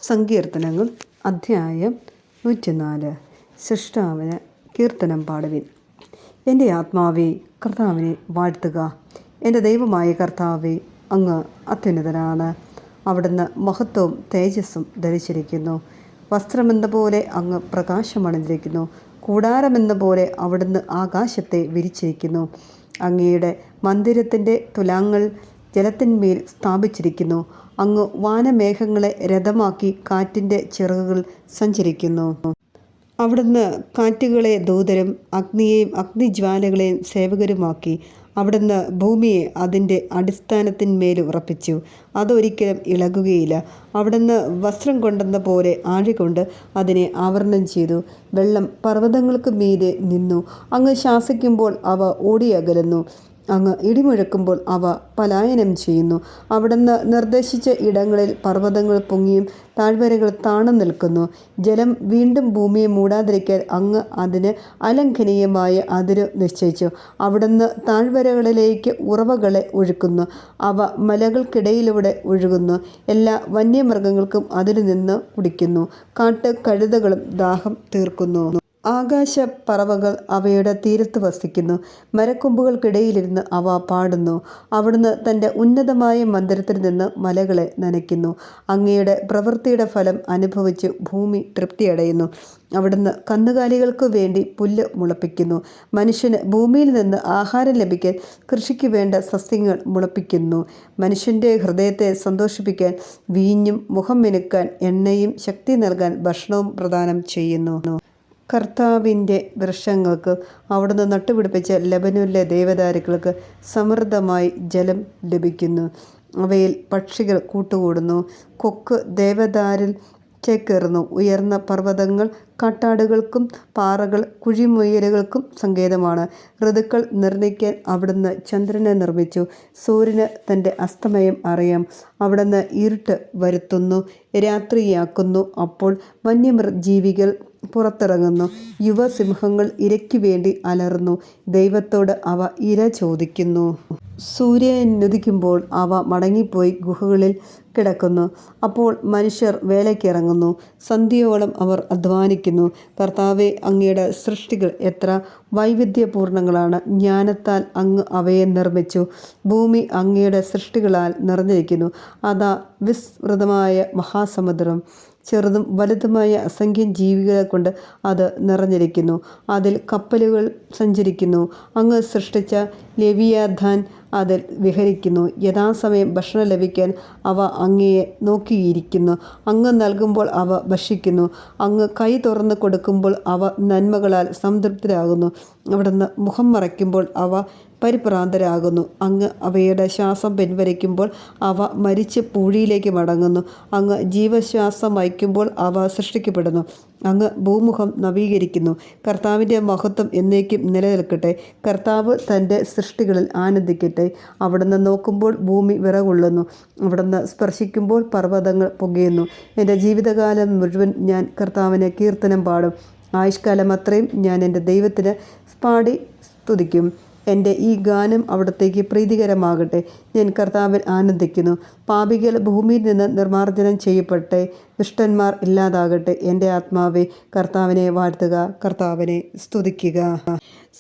സങ്കീർത്തനങ്ങൾ അധ്യായം 104. സൃഷ്ടാവിന് കീർത്തനം പാടുവിൻ. എൻ്റെ ആത്മാവേ, കർത്താവിനെ വാഴ്ത്തുക. എൻ്റെ ദൈവമായ കർത്താവേ, അങ്ങ് അത്യുന്നതനാണ്. അവിടുന്ന് മഹത്വവും തേജസ്സും ധരിച്ചിരിക്കുന്നു. വസ്ത്രമെന്ന പോലെ അങ്ങ് പ്രകാശമണിഞ്ഞിരിക്കുന്നു. കൂടാരമെന്ന പോലെ അവിടുന്ന് ആകാശത്തെ വിരിച്ചിരിക്കുന്നു. അങ്ങയുടെ മന്ദിരത്തിൻ്റെ തുലാങ്ങൾ ജലത്തിന്മേൽ സ്ഥാപിച്ചിരിക്കുന്നു. അങ്ങ് വാനമേഘങ്ങളെ രഥമാക്കി കാറ്റിൻ്റെ ചിറകുകൾ സഞ്ചരിക്കുന്നു. അവിടുന്ന് കാറ്റുകളെ ദൂതരും അഗ്നിയെയും അഗ്നിജ്വാലകളെയും സേവകരുമാക്കി. അവിടുന്ന് ഭൂമിയെ അതിൻ്റെ അടിസ്ഥാനത്തിന്മേൽ ഉറപ്പിച്ചു. അതൊരിക്കലും ഇളകുകയില്ല. അവിടുന്ന് വസ്ത്രം കൊണ്ടെന്ന പോലെ ആഴികൊണ്ട് അതിനെ ആവരണം ചെയ്തു. വെള്ളം പർവ്വതങ്ങൾക്ക് മീതെ നിന്നു. അങ്ങ് ശാസിക്കുമ്പോൾ അവ ഓടിയകലുന്നു. അങ്ങ് ഇടിമുഴക്കുമ്പോൾ അവ പലായനം ചെയ്യുന്നു. അവിടുന്ന് നിർദ്ദേശിച്ച ഇടങ്ങളിൽ പർവ്വതങ്ങൾ പൊങ്ങിയും താഴ്വരകൾ താണു നിൽക്കുന്നു. ജലം വീണ്ടും ഭൂമിയെ മൂടാതിരിക്കാൻ അങ്ങ് അതിന് അലംഘനീയമായ അതിരു നിശ്ചയിച്ചു. അവിടുന്ന് താഴ്വരകളിലേക്ക് ഉറവകളെ ഒഴുക്കുന്നു. അവ മലകൾക്കിടയിലൂടെ ഒഴുകുന്നു. എല്ലാ വന്യമൃഗങ്ങൾക്കും അതിൽ നിന്ന് കുടിക്കുന്നു. കാട്ടുകഴുതകളും ദാഹം തീർക്കുന്നു. ആകാശപ്പറവകൾ അവയുടെ തീരത്ത് വസിക്കുന്നു. മരക്കൊമ്പുകൾക്കിടയിലിരുന്ന് അവ പാടുന്നു. അവിടുന്ന് തൻ്റെ ഉന്നതമായ മന്ദിരത്തിൽ നിന്ന് മലകളെ നനയ്ക്കുന്നു. അങ്ങയുടെ പ്രവൃത്തിയുടെ ഫലം അനുഭവിച്ച് ഭൂമി തൃപ്തിയടയുന്നു. അവിടുന്ന് കന്നുകാലികൾക്ക് വേണ്ടി പുല്ല് മുളപ്പിക്കുന്നു. മനുഷ്യന് ഭൂമിയിൽ നിന്ന് ആഹാരം ലഭിക്കാൻ കൃഷിക്ക് വേണ്ട സസ്യങ്ങൾ മുളപ്പിക്കുന്നു. മനുഷ്യൻ്റെ ഹൃദയത്തെ സന്തോഷിപ്പിക്കാൻ വീഞ്ഞും മുഖം മിനുക്കാൻ എണ്ണയും ശക്തി നൽകാൻ ഭക്ഷണവും പ്രദാനം ചെയ്യുന്നു. കർത്താവിൻ്റെ വൃക്ഷങ്ങൾക്ക് അവിടുന്ന് നട്ടുപിടിപ്പിച്ച ലെബനോനിലെ ദേവദാരുക്കൾക്ക് സമൃദ്ധമായി ജലം ലഭിക്കുന്നു. അവയിൽ പക്ഷികൾ കൂട്ടുകൂടുന്നു. കൊക്ക് ദേവദാരിൽ ചേക്കേറുന്നു. ഉയർന്ന പർവ്വതങ്ങൾ കാട്ടാടുകൾക്കും പാറകൾ കുഴിമുയലുകൾക്കും സങ്കേതമാണ്. ഋതുക്കൾ നിർണ്ണയിക്കാൻ അവിടുന്ന് ചന്ദ്രനെ നിർമ്മിച്ചു. സൂര്യന് തൻ്റെ അസ്തമയം അറിയാം. അവിടുന്ന് ഇരുട്ട് വരുത്തുന്നു, രാത്രിയാക്കുന്നു. അപ്പോൾ വന്യജീവികൾ പുറത്തിറങ്ങുന്നു. യുവസിംഹങ്ങൾ ഇരയ്ക്ക് വേണ്ടി അലറുന്നു. ദൈവത്തോട് അവ ഇര ചോദിക്കുന്നു. സൂര്യൻ ഉദിക്കുമ്പോൾ അവ മടങ്ങിപ്പോയി ഗുഹകളിൽ കിടക്കുന്നു. അപ്പോൾ മനുഷ്യർ വേലയ്ക്കിറങ്ങുന്നു. സന്ധ്യയോളം അവർ അധ്വാനിക്കുന്നു. കർത്താവെ, അങ്ങയുടെ സൃഷ്ടികൾ എത്ര വൈവിധ്യപൂർണ്ണങ്ങളാണ്. ജ്ഞാനത്താൽ അങ്ങ് അവയെ നിർമ്മിച്ചു. ഭൂമി അങ്ങയുടെ സൃഷ്ടികളാൽ നിറഞ്ഞിരിക്കുന്നു. അതാ വിസ്തൃതമായ മഹാസമുദ്രം. ചെറുതും വലുതുമായ അസംഖ്യം ജീവികളെ കൊണ്ട് അത് നിറഞ്ഞിരിക്കുന്നു. അതിൽ കപ്പലുകൾ സഞ്ചരിക്കുന്നു. അങ്ങ് സൃഷ്ടിച്ച ലെവിയാഥാൻ അതിൽ വിഹരിക്കുന്നു. യഥാസമയം ഭക്ഷണം ലഭിക്കാൻ അവ അങ്ങയെ നോക്കിയിരിക്കുന്നു. അങ്ങ് നൽകുമ്പോൾ അവ ഭക്ഷിക്കുന്നു. അങ്ങ് കൈ തുറന്ന് കൊടുക്കുമ്പോൾ അവ നന്മകളാൽ സംതൃപ്തരാകുന്നു. അവിടുന്ന് മുഖം മറയ്ക്കുമ്പോൾ അവ പരിഭ്രാന്തരാകുന്നു. അങ്ങ് അവയുടെ ശ്വാസം പിൻവലിക്കുമ്പോൾ അവ മരിച്ച് പൂഴിയിലേക്ക് മടങ്ങുന്നു. അങ്ങ് ജീവശ്വാസം വയ്ക്കുമ്പോൾ അവ സൃഷ്ടിക്കപ്പെടുന്നു. അങ്ങ് ഭൂമുഖം നവീകരിക്കുന്നു. കർത്താവിൻ്റെ മഹത്വം എന്നേക്കും നിലനിൽക്കട്ടെ. കർത്താവ് തൻ്റെ സൃഷ്ടികളിൽ ആനന്ദിക്കട്ടെ. അവിടുന്ന് നോക്കുമ്പോൾ ഭൂമി വിറകൊള്ളുന്നു. അവിടുന്ന് സ്പർശിക്കുമ്പോൾ പർവ്വതങ്ങൾ പുകയുന്നു. എൻ്റെ ജീവിതകാലം മുഴുവൻ ഞാൻ കർത്താവിനെ കീർത്തനം പാടും. ആയുഷ്കാലം അത്രയും ഞാൻ എൻ്റെ ദൈവത്തിന് പാടി സ്തുതിക്കും. എൻ്റെ ഈ ഗാനം അവിടത്തേക്ക് പ്രീതികരമാകട്ടെ. ഞാൻ കർത്താവിൽ ആനന്ദിക്കുന്നു. പാപികൾ ഭൂമിയിൽ നിന്ന് നിർമ്മാർജ്ജനം ചെയ്യപ്പെട്ടെ. ദുഷ്ടന്മാർ ഇല്ലാതാകട്ടെ. എൻ്റെ ആത്മാവെ, കർത്താവിനെ വാഴ്ത്തുക, കർത്താവിനെ സ്തുതിക്കുക.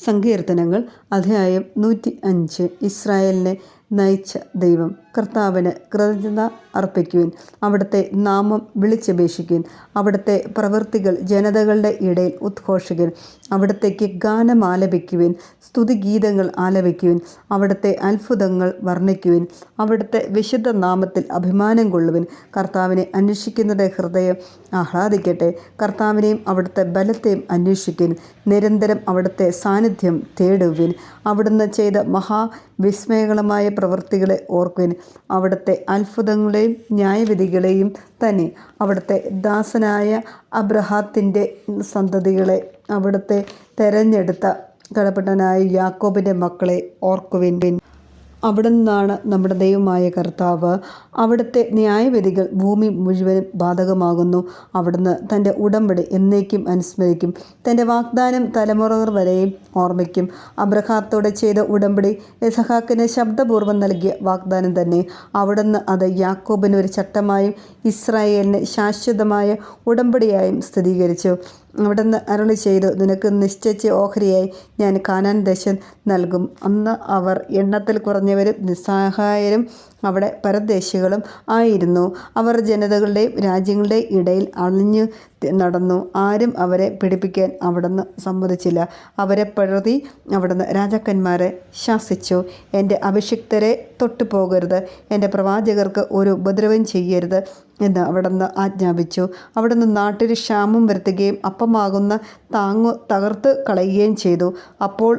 സങ്കീർത്തനങ്ങൾ അധ്യായം 105. ഇസ്രായേലിനെ നയിച്ച ദൈവം. കർത്താവിന് കൃതജ്ഞത അർപ്പിക്കുവിൻ. അവിടുത്തെ നാമം വിളിച്ചപേക്ഷിക്കുവിൻ. അവിടുത്തെ പ്രവൃത്തികൾ ജനതകളുടെ ഇടയിൽ ഉദ്ഘോഷിക്കുവിൻ. അവിടത്തേക്ക് ഗാനം ആലപിക്കുവിൻ. സ്തുതിഗീതങ്ങൾ ആലപിക്കുവിൻ. അവിടുത്തെ അത്ഭുതങ്ങൾ വർണ്ണിക്കുവിൻ. അവിടുത്തെ വിശുദ്ധ നാമത്തിൽ അഭിമാനം കൊള്ളുവിൻ. കർത്താവിനെ അന്വേഷിക്കുന്നവരുടെ ഹൃദയം ആഹ്ലാദിക്കട്ടെ. കർത്താവിനെയും അവിടുത്തെ ബലത്തെയും അന്വേഷിക്കുവിൻ. നിരന്തരം അവിടുത്തെ സാന്നിധ്യം തേടുവിൻ. അവിടുന്ന് ചെയ്ത മഹാവിസ്മയങ്ങളമായ പ്രവൃത്തികളെ ഓർക്കുവിൻ. അവിടുത്തെ അത്ഭുതങ്ങളെയും ന്യായവിധികളെയും തന്നെ. അവിടുത്തെ ദാസനായ അബ്രഹാത്തിൻ്റെ സന്തതികളെ, അവിടുത്തെ തെരഞ്ഞെടുത്ത കടപ്പെട്ടനായ യാക്കോബിൻ്റെ മക്കളെ ഓർക്കുവിൻ. അവിടെ നിന്നാണ് നമ്മുടെ ദൈവമായ കർത്താവ്. അവിടുത്തെ ന്യായവിധികൾ ഭൂമി മുഴുവനും ബാധകമാകുന്നു. അവിടുന്ന് തൻ്റെ ഉടമ്പടി എന്നേക്കും അനുസ്മരിക്കും. തൻ്റെ വാഗ്ദാനം തലമുറകൾ വരെയും ഓർമ്മിക്കും. അബ്രഹാത്തോടെ ചെയ്ത ഉടമ്പടി യിസ്ഹാക്കിന് ശബ്ദപൂർവ്വം നൽകിയ വാഗ്ദാനം തന്നെ. അവിടുന്ന് അത് യാക്കോബിന് ഒരു ചട്ടമായും ഇസ്രായേലിന് ശാശ്വതമായ ഉടമ്പടിയായും സ്ഥിരീകരിച്ചു. അവിടുന്ന് അരുളി ചെയ്തു, നിനക്ക് നിശ്ചയിച്ച ഓഹരിയായി ഞാൻ കാനാൻ ദേശം നൽകും. അന്ന് അവർ എണ്ണത്തിൽ കുറഞ്ഞവരും നിസ്സഹായരും അവിടെ പരദേശികളും ആയിരുന്നു. അവർ ജനതകളുടെയും രാജ്യങ്ങളുടെയും ഇടയിൽ അളിഞ്ഞു നടന്നു. ആരും അവരെ പിടിപ്പിക്കാൻ അവിടുന്ന് സമ്മതിച്ചില്ല. അവരെ പ്രതി അവിടുന്ന് രാജാക്കന്മാരെ ശാസിച്ചു. എൻ്റെ അഭിഷിക്തരെ തൊട്ടുപോകരുത്, എൻ്റെ പ്രവാചകർക്ക് ഒരു ഉപദ്രവം ചെയ്യരുത് എന്ന് അവിടുന്ന് ആജ്ഞാപിച്ചു. അവിടുന്ന് നാട്ടിൽ ക്ഷാമം വരുത്തുകയും അപ്പമാകുന്ന താങ്ങു തകർത്ത് കളയുകയും ചെയ്തു. അപ്പോൾ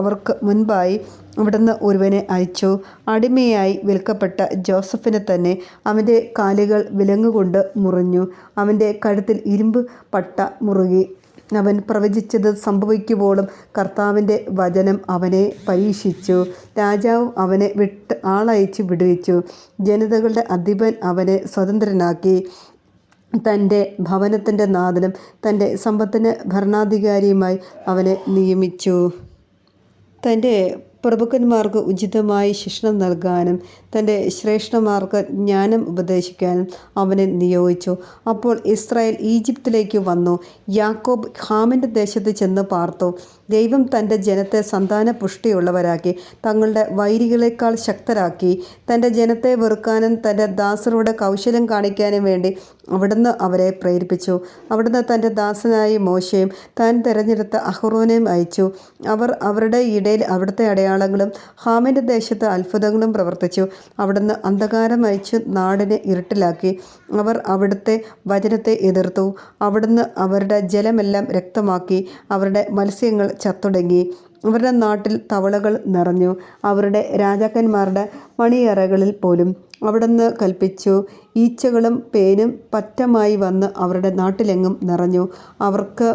അവർക്ക് മുൻപായി അവിടുന്ന് ഒരുവനെ അയച്ചു. അടിമയായി വിൽക്കപ്പെട്ട ജോസഫിനെ തന്നെ. അവൻ്റെ കാലുകൾ വിലങ്ങുകൊണ്ട് മുറിഞ്ഞു, അവൻ്റെ കഴുത്തിൽ ഇരുമ്പ് പട്ട മുറുകി. അവൻ പ്രവചിച്ചത് സംഭവിക്കുവോളം കർത്താവിൻ്റെ വചനം അവനെ പരീക്ഷിച്ചു. രാജാവും അവനെ ആളയച്ച് വിടുവിച്ചു. ജനതകളുടെ അധിപൻ അവനെ സ്വതന്ത്രനാക്കി. തൻ്റെ ഭവനത്തിൻ്റെ നാഥനും തൻ്റെ സമ്പത്തിന് ഭരണാധികാരിയുമായി അവനെ നിയമിച്ചു. തൻ്റെ പ്രഭുക്കന്മാർക്ക് ഉചിതമായി ശിക്ഷണം നൽകാനും തൻ്റെ ശ്രേഷ്ഠന്മാർക്ക് ജ്ഞാനം ഉപദേശിക്കാനും അവനെ നിയോഗിച്ചു. അപ്പോൾ ഇസ്രായേൽ ഈജിപ്തിലേക്ക് വന്നു. യാക്കോബ് ഹാമിൻ്റെ ദേശത്ത് ചെന്ന് പാർത്തു. ദൈവം തൻ്റെ ജനത്തെ സന്താന പുഷ്ടിയുള്ളവരാക്കി തങ്ങളുടെ വൈരികളെക്കാൾ ശക്തരാക്കി. തൻ്റെ ജനത്തെ വെറുക്കാനും തൻ്റെ ദാസരുടെ കൗശലം കാണിക്കാനും വേണ്ടി അവിടുന്ന് അവരെ പ്രേരിപ്പിച്ചു. അവിടുന്ന് തൻ്റെ ദാസനായ മോശയും താൻ തിരഞ്ഞെടുത്ത അഹ്റോനെയും അയച്ചു. അവർ അവരുടെ ഇടയിൽ അവിടുത്തെ അടയാളങ്ങളും ഹാമിൻ്റെ ദേശത്ത് അത്ഭുതങ്ങളും പ്രവർത്തിച്ചു. അവിടുന്ന് അന്ധകാരം അയച്ചു നാടിനെ ഇരുട്ടിലാക്കി. അവർ അവിടുത്തെ വചനത്തെ എതിർത്തു. അവിടുന്ന് അവരുടെ ജലമെല്ലാം രക്തമാക്കി. അവരുടെ മത്സ്യങ്ങൾ ചത്തൊടുങ്ങി. അവരുടെ നാട്ടിൽ തവളകൾ നിറഞ്ഞു. അവരുടെ രാജാക്കന്മാരുടെ മണിയറകളിൽ പോലും അവിടുന്ന് കൽപ്പിച്ചു. ഈച്ചകളും പേനും പറ്റമായി വന്ന് അവരുടെ നാട്ടിലെങ്ങും നിറഞ്ഞു. അവർക്ക്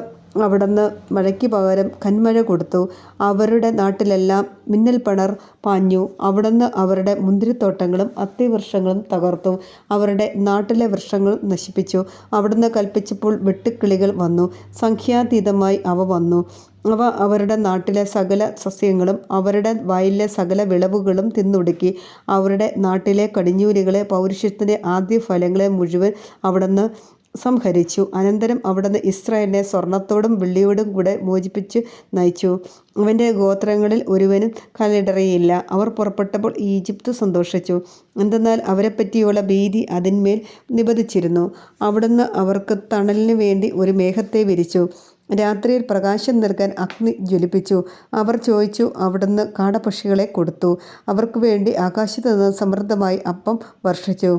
അവിടുന്ന് മഴയ്ക്ക് പകരം കന്മഴ കൊടുത്തു. അവരുടെ നാട്ടിലെല്ലാം മിന്നൽപ്പണർ പാഞ്ഞു. അവിടുന്ന് അവരുടെ മുന്തിരിത്തോട്ടങ്ങളും അത്തിവൃക്ഷങ്ങളും തകർത്തു. അവരുടെ നാട്ടിലെ വൃക്ഷങ്ങൾ നശിപ്പിച്ചു. അവിടുന്ന് കൽപ്പിച്ചപ്പോൾ വെട്ടുക്കിളികൾ വന്നു. സംഖ്യാതീതമായി അവ വന്നു. അവ അവരുടെ നാട്ടിലെ സകല സസ്യങ്ങളും അവരുടെ വയലിലെ സകല വിളവുകളും തിന്നൊടുക്കി. അവരുടെ നാട്ടിലെ കടിഞ്ഞൂലുകളെ, പൗരുഷത്തിൻ്റെ ആദ്യ ഫലങ്ങളെ മുഴുവൻ അവിടുന്ന് സംഹരിച്ചു. അനന്തരം അവിടുന്ന് ഇസ്രായേലിനെ സ്വർണത്തോടും വെള്ളിയോടും കൂടെ മോചിപ്പിച്ച് നയിച്ചു. അവൻ്റെ ഗോത്രങ്ങളിൽ ഒരുവനും കാലിടറിയില്ല. അവർ പുറപ്പെട്ടപ്പോൾ ഈജിപ്ത് സന്തോഷിച്ചു, എന്തെന്നാൽ അവരെപ്പറ്റിയുള്ള ഭീതി അതിന്മേൽ നിബദിച്ചിരുന്നു. അവിടുന്ന് അവർക്ക് തണലിന് വേണ്ടി ഒരു മേഘത്തെ വിരിച്ചു. രാത്രിയിൽ പ്രകാശം നൽകാൻ അഗ്നി ജ്വലിപ്പിച്ചു. അവർ ചോദിച്ചു, അവിടുന്ന് കാടപ്പക്ഷികളെ കൊടുത്തു. അവർക്ക് വേണ്ടി ആകാശത്ത് നിന്ന് സമൃദ്ധമായി അപ്പം വർഷിച്ചു.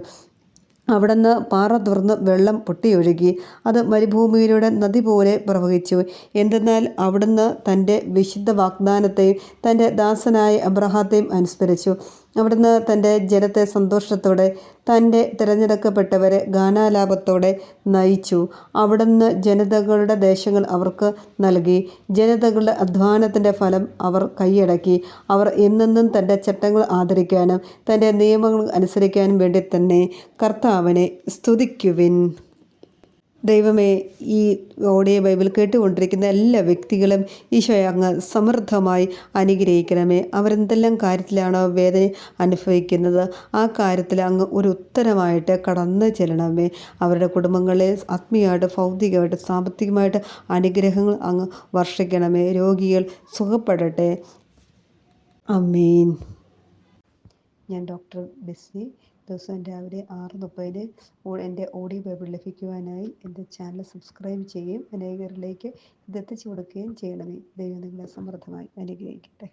അവിടുന്ന് പാറ തുറന്ന് വെള്ളം പൊട്ടിയൊഴുകി. അത് മരുഭൂമിയിലൂടെ നദി പോലെ പ്രവഹിച്ചു. എന്തെന്നാൽ അവിടുന്ന് തൻ്റെ വിശുദ്ധ വാഗ്ദാനത്തെയും തൻ്റെ ദാസനായ അബ്രഹാത്തെയും അനുസ്മരിച്ചു. അവിടുന്ന് തൻ്റെ ജനത്തെ സന്തോഷത്തോടെ, തൻ്റെ തിരഞ്ഞെടുക്കപ്പെട്ടവരെ ഗാനാലാപത്തോടെ നയിച്ചു. അവിടുന്ന് ജനതകളുടെ ദേശങ്ങൾ അവർക്ക് നൽകി. ജനതകളുടെ അധ്വാനത്തിൻ്റെ ഫലം അവർ കൈയടക്കി. അവർ എന്നെന്നും തൻ്റെ ചട്ടങ്ങൾ ആദരിക്കാനും തൻ്റെ നിയമങ്ങൾ അനുസരിക്കാനും വേണ്ടി തന്നെ. കർത്താവിനെ സ്തുതിക്കുവിൻ. ദൈവമേ, ഈ ഓഡിയോ ബൈബിൾ കേട്ടുകൊണ്ടിരിക്കുന്ന എല്ലാ വ്യക്തികളും ഈശോയെ അങ്ങ് സമൃദ്ധമായി അനുഗ്രഹിക്കണമേ. അവരെന്തെല്ലാം കാര്യത്തിലാണോ വേദന അനുഭവിക്കുന്നത്, ആ കാര്യത്തിൽ അങ്ങ് ഒരു ഉത്തരമായിട്ട് കടന്നു ചെല്ലണമേ. അവരുടെ കുടുംബങ്ങളെ ആത്മീയമായിട്ട്, ഭൗതികമായിട്ട്, സാമ്പത്തികമായിട്ട് അനുഗ്രഹങ്ങൾ അങ്ങ് വർഷിക്കണമേ. രോഗികൾ സുഖപ്പെടട്ടെ. ആമേൻ. ഞാൻ ഡോക്ടർ ബെസ്സി. ദിവസവും രാവിലെ 6:30 എൻ്റെ ഓഡിയോ ബൈബിൾ ലഭിക്കുവാനായി എൻ്റെ ചാനൽ സബ്സ്ക്രൈബ് ചെയ്യുകയും അനേകരിലേക്ക് ഇതെത്തിച്ചു കൊടുക്കുകയും ചെയ്യണമേ. ദൈവം നിങ്ങളെ സമൃദ്ധമായി അനുഗ്രഹിക്കട്ടെ.